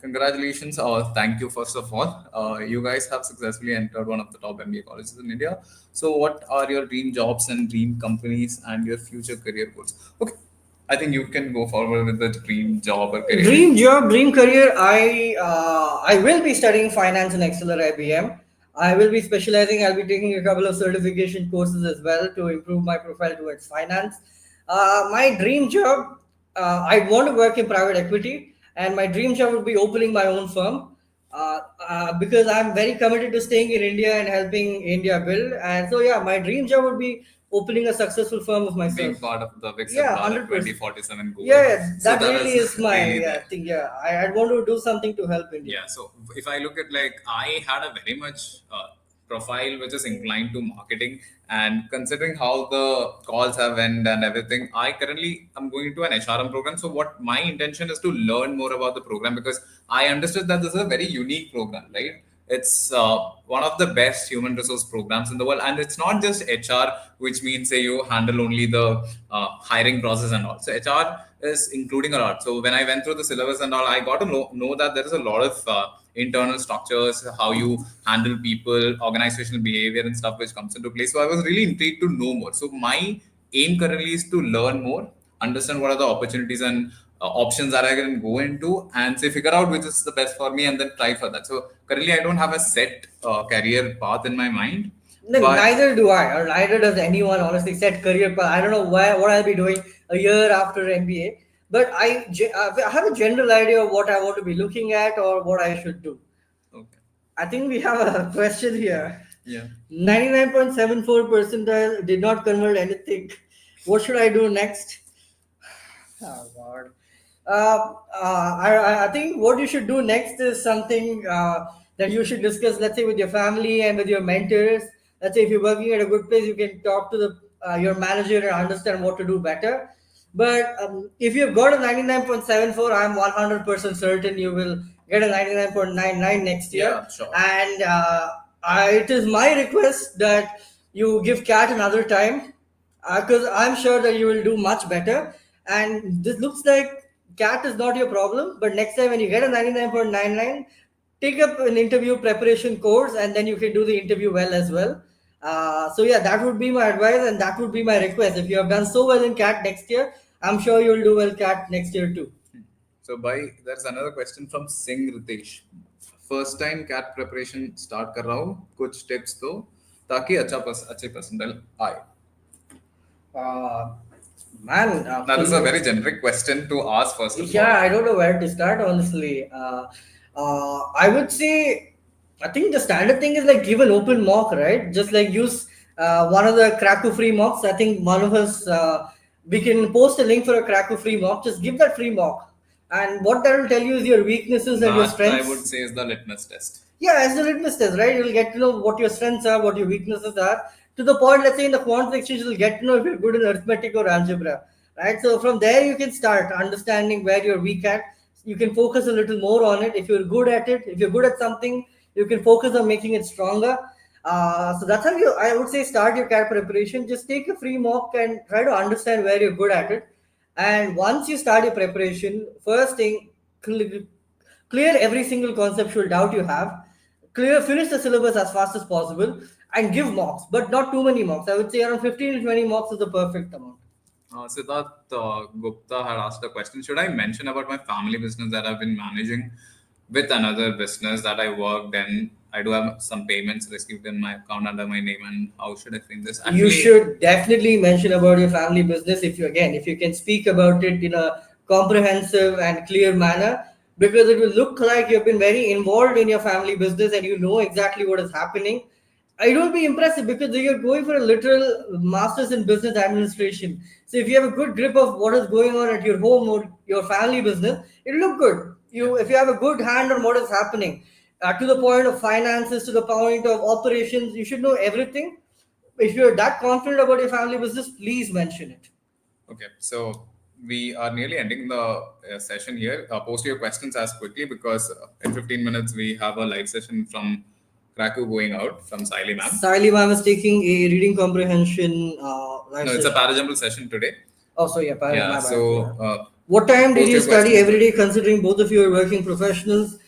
Congratulations, thank you first of all. You guys have successfully entered one of the top MBA colleges in India. So what are your dream jobs and dream companies and your future career goals? Okay, I think you can go forward with the dream job or career. Dream job, dream career. I will be studying finance in XLRI IBM. I will be specializing. I'll be taking a couple of certification courses as well to improve my profile towards finance. My dream job, I want to work in private equity, and my dream job would be opening my own firm. Because I'm very committed to staying in India and helping India build. And so, yeah, my dream job would be opening a successful firm of myself. Being part of the Yeah, Viksit 100%. 2047 goal. Yeah, So that really is my really there. thing. Yeah, I'd want to do something to help India. Yeah, so if I look at like I had a very much profile which is inclined to marketing, and considering how the calls have went and everything, I currently am going into an HRM program. So what my intention is to learn more about the program, because I understood that this is a very unique program, right? It's one of the best human resource programs in the world, and it's not just HR, which means say you handle only the hiring process and all. So HR is including a lot. So when I went through the syllabus and all, I got to know that there is a lot of internal structures, how you handle people, organizational behavior and stuff which comes into play. So I was really intrigued to know more. So my aim currently is to learn more, understand what are the opportunities and options that I can go into, and say figure out which is the best for me and then try for that. So currently I don't have a set career path in my mind. No, But neither do I, or neither does anyone. Honestly, set career path. I don't know what I'll be doing a year after MBA, but I have a general idea of what I want to be looking at or what I should do. okay, I think we have a question here. yeah. 99.74 percentile did not convert anything. What should I do next? Oh God. I think what you should do next is something that you should discuss, let's say, with your family and with your mentors. Let's say if you're working at a good place, you can talk to your manager and understand what to do better. But if you've got a 99.74, I'm 100% certain you will get a 99.99 next year. Yeah, sure. And it is my request that you give CAT another time, because I'm sure that you will do much better. And this looks like CAT is not your problem, but next time when you get a 99.99, take up an interview preparation course, and then you can do the interview well as well. So yeah, that would be my advice, and that would be my request. If you have done so well in CAT next year, I'm sure you'll do well CAT next year too. So there's another question from Singh Ritesh. First time CAT preparation start कर रहा हूँ, कुछ tips दो ताकि अच्छे percentile आए. Man, That is a very generic question to ask first of all. yeah, I don't know where to start, honestly. I would say, I think the standard thing is like give an open mock, right? Just like use one of the Cracku free mocks. I think one of us, we can post a link for a Cracku free mock. Just give that free mock. And what that will tell you is your weaknesses and your That strengths. I would say is the litmus test. Yeah, as the litmus test, right? You'll get to know what your strengths are, what your weaknesses are. To the point, let's say in the quant section, you'll get to know if you're good in arithmetic or algebra, right? So from there, you can start understanding where you're weak at. you can focus a little more on it. If you're good at it, if you're good at something, you can focus on making it stronger. So that's how you, I would say, start your CAT preparation. Just take a free mock and try to understand where you're good at it. And once you start your preparation, first thing, clear every single conceptual doubt you have. Finish the syllabus as fast as possible, and give mocks, but not too many mocks. I would say around 15 to 20 mocks is the perfect amount. Siddharth Gupta had asked a question. Should I mention about my family business that I've been managing with another business that I worked in? I do have some payments received in my account under my name, and how should I frame this? You should definitely mention about your family business, if you can speak about it in a comprehensive and clear manner, because it will look like you've been very involved in your family business and you know exactly what is happening. It will be impressive because you're going for a literal master's in business administration. So if you have a good grip of what is going on at your home or your family business, it'll look good. If you have a good hand on what is happening, to the point of finances, to the point of operations, you should know everything. If you're that confident about your family business, please mention it. Okay, so we are nearly ending the session here. Post your questions as quickly because in 15 minutes we have a live session from Cracku going out from Siley ma'am. Siley ma'am is taking a reading comprehension. No, it's a parajumble session today. Oh, so yeah, yeah. So, what time did you study every day? Considering both of you are working professionals,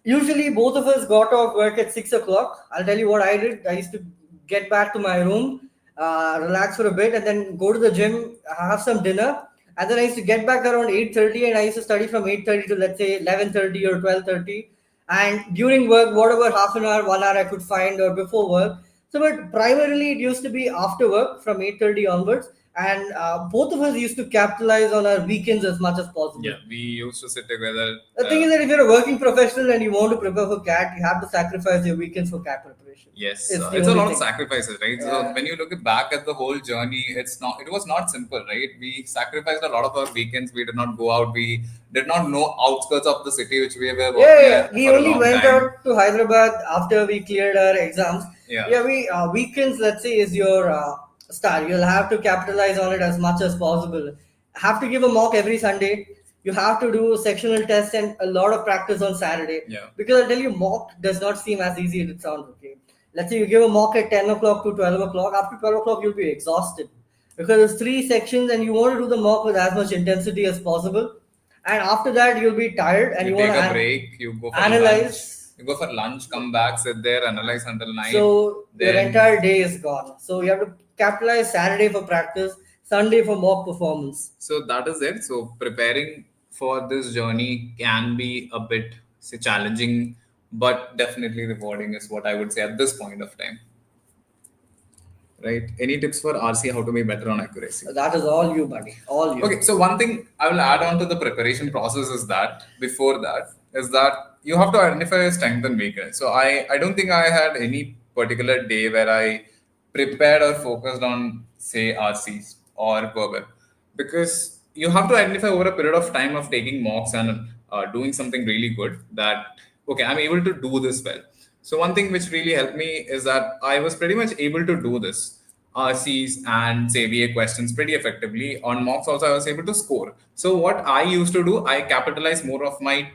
usually both of us got off work at 6 o'clock. I'll tell you what I did. I used to get back to my room, relax for a bit, and then go to the gym, have some dinner, and then I used to get back around 8:30, and I used to study from 8:30 to, let's say, 11:30 or 12:30. And during work, whatever half an hour, 1 hour I could find, or before work. So, but primarily it used to be after work from 8:30 onwards, and both of us used to capitalize on our weekends as much as possible. Yeah, we used to sit together. The thing is that if you're a working professional and you want to prepare for CAT, you have to sacrifice your weekends for CAT preparation. Yes, it's a lot of sacrifices, right? Yeah. So when you look back at the whole journey, it was not simple, right? We sacrificed a lot of our weekends. We did not go out. We did not know outskirts of the city which we were working at. We only went out to Hyderabad after we cleared our exams. We weekends, let's say, is your start. You'll have to capitalize on it as much as possible. Have to give a mock every Sunday. You have to do sectional tests and a lot of practice on Saturday. Yeah. Because I'll tell you, mock does not seem as easy as it sounds. Okay. Let's say you give a mock at 10 o'clock to 12 o'clock. After 12 o'clock, you'll be exhausted because it's 3 sections and you want to do the mock with as much intensity as possible. And after that, you'll be tired and you want to take a break. You go for analyze. Lunch. You go for lunch, come back, sit there, analyze until 9. So your entire day is gone. So you have to capitalize Saturday for practice, Sunday for mock performance. So that is it. So preparing for this journey can be a bit challenging, but definitely rewarding is what I would say at this point of time. Right? Any tips for RC how to be better on accuracy? That is all you, buddy. All you. Okay. So one thing I will add on to the preparation process is that you have to identify your strength and weakness. So I don't think I had any particular day where I prepared or focused on, say, RCs or verbal, because you have to identify over a period of time of taking mocks and doing something really good that, okay, I'm able to do this well. So one thing which really helped me is that I was pretty much able to do this RCs and say VA questions pretty effectively. On mocks also I was able to score. So what I used to do, I capitalize more of my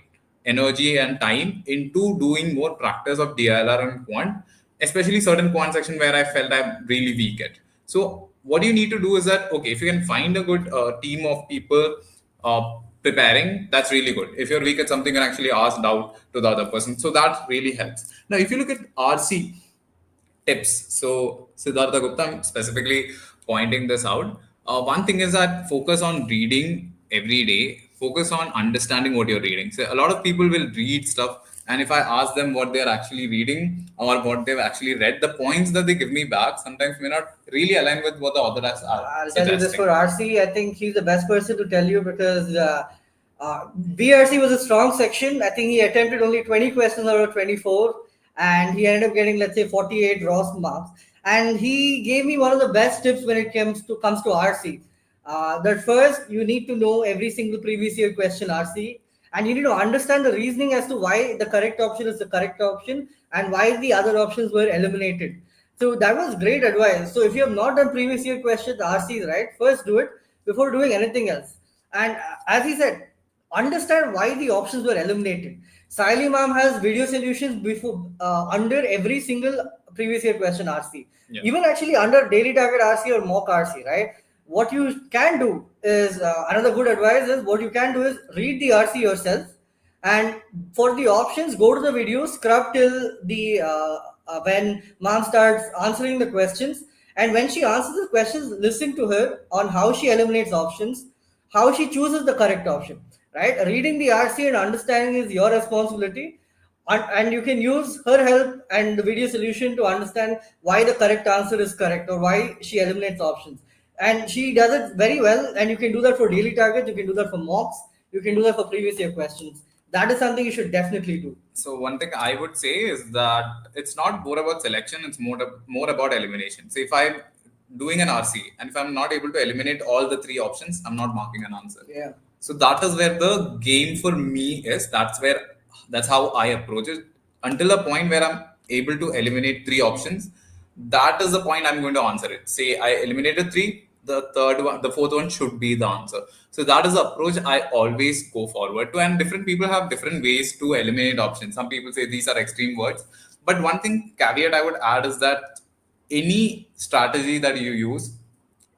energy and time into doing more practice of DILR and quant, especially certain quant section where I felt I'm really weak at. So what you need to do is that, okay, if you can find a good team of people preparing, that's really good. If you're weak at something, you can actually ask doubt to the other person. So that really helps. Now, if you look at RC tips, so Siddhartha Gupta, I'm specifically pointing this out. One thing is that focus on reading every day. Focus on understanding what you're reading. So a lot of people will read stuff, and if I ask them what they're actually reading or what they've actually read, the points that they give me back sometimes may not really align with what the author has I'll tell you this for RC. I think he's the best person to tell you because BRC was a strong section. I think he attempted only 20 questions out of 24, and he ended up getting, let's say, 48 raw marks. And he gave me one of the best tips when it comes to RC. That first, you need to know every single previous year question RC, and you need to understand the reasoning as to why the correct option is the correct option and why the other options were eliminated. So that was great advice. So if you have not done previous year questions RCs, right, first do it before doing anything else. And as he said, understand why the options were eliminated. Saili ma'am has video solutions before under every single previous year question RC, Yeah. even actually under daily target RC or mock RC, right? What you can do is another good advice is what you can do is read the RC yourself, and for the options, go to the video, scrub till the when mom starts answering the questions, and when she answers the questions, listen to her on how she eliminates options, how she chooses the correct option. Right, reading the RC and understanding is your responsibility, and you can use her help and the video solution to understand why the correct answer is correct or why she eliminates options. And she does it very well, and you can do that for daily targets, you can do that for mocks, you can do that for previous year questions. That is something you should definitely do. So one thing I would say is that it's not more about selection; it's more about elimination. So if I'm doing an RC and if I'm not able to eliminate all the three options, I'm not marking an answer. Yeah. So that is where the game for me is. That's how I approach it. Until a point where I'm able to eliminate three options, that is the point I'm going to answer it. Say I eliminated three, the fourth one should be the answer. So that is the approach I always go forward to. And different people have different ways to eliminate options. Some people say these are extreme words. But one thing caveat I would add is that any strategy that you use,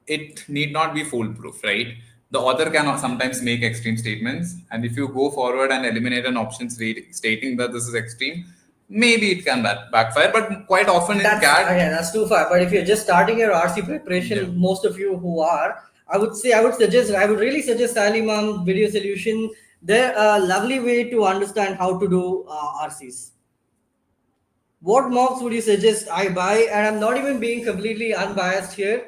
it need not be foolproof, right? The author can sometimes make extreme statements, and if you go forward and eliminate an option stating that this is extreme, maybe it can backfire. But quite often in That's CAT, again, that's too far. But if you're just starting your RC preparation, Yeah. most of you who are, I would really suggest Salimam Video Solution. They're a lovely way to understand how to do RCs. What mocks would you suggest I buy? And I'm not even being completely unbiased here.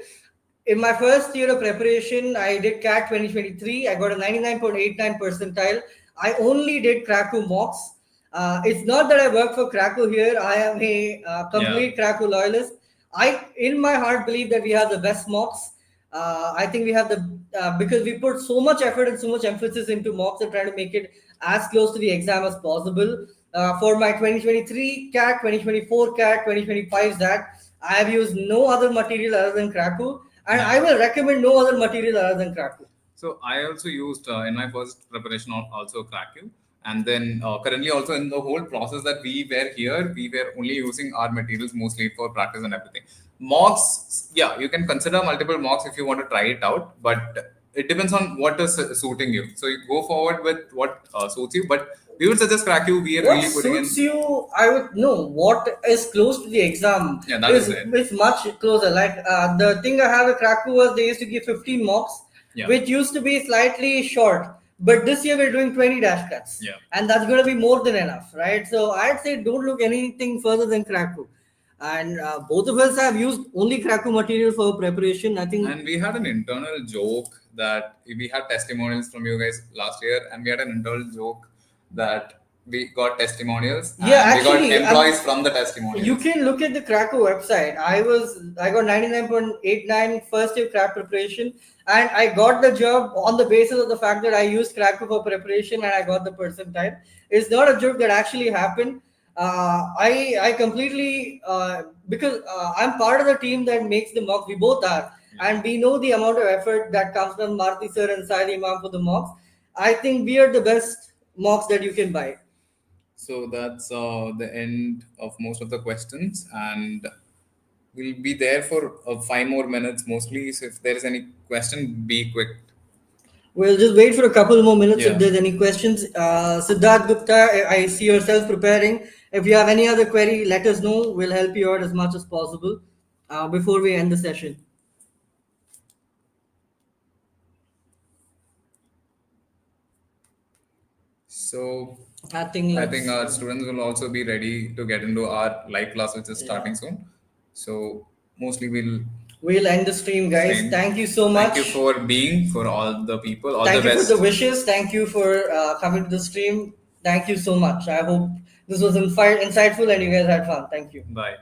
In my first year of preparation, I did CAT 2023. I got a 99.89 percentile. I only did Cracku mocks. It's not that I work for Cracku here. I am a complete Cracku loyalist. I, in my heart, believe that we have the best mocks. I think we have because we put so much effort and so much emphasis into mocks and trying to make it as close to the exam as possible. For my 2023 CAT, 2024 CAT, 2025 ZAT, I have used no other material other than Cracku, and I will recommend no other material other than Cracku. So I also used in my first preparation also Cracku, and then currently also in the whole process that we were here, we were only using our materials mostly for practice and everything. Mocks, yeah, you can consider multiple mocks if you want to try it out, but it depends on what is suiting you. So you go forward with what suits you, but we would suggest Cracku. We are What really putting in. suits you? I would know what is close to the exam. Yeah, that is it. Is much closer. Like the thing I have with Cracku was they used to give 15 mocks, Yeah. which used to be slightly short. But this year we're doing 20 dash cuts. Yeah. And that's going to be more than enough, right? So I'd say don't look anything further than Cracku. And both of us have used only Cracku material for preparation. I think. And we had an internal joke that we had testimonials from you guys last year, and we had an internal joke that we got testimonials. And Yeah, we got actually, employees from the testimonials. You can look at the Cracku website. I got 99.89 first year crack preparation, and I got the job on the basis of the fact that I used Cracku for preparation and I got the percentile. It's not a joke that actually happened. I completely because I'm part of the team that makes the mocks. We both are, and we know the amount of effort that comes from Marti sir and Saidi Imam for the mocks. I think we are the best mocks that you can buy. So that's the end of most of the questions, and we'll be there for 5 more minutes mostly. So if there is any question, be quick. We'll just wait for a couple more minutes Yeah. if there's any questions. Siddharth Gupta, I see yourself preparing. If you have any other query, let us know. We'll help you out as much as possible before we end the session. So I think our students will also be ready to get into our live class, which is starting soon. So mostly we'll end the stream, guys. Stream. Thank you so much. Thank you for being, for all the people, all Thank the you best. for the wishes. Thank you for coming to the stream. Thank you so much. I hope this was insightful and you guys had fun. Thank you. Bye.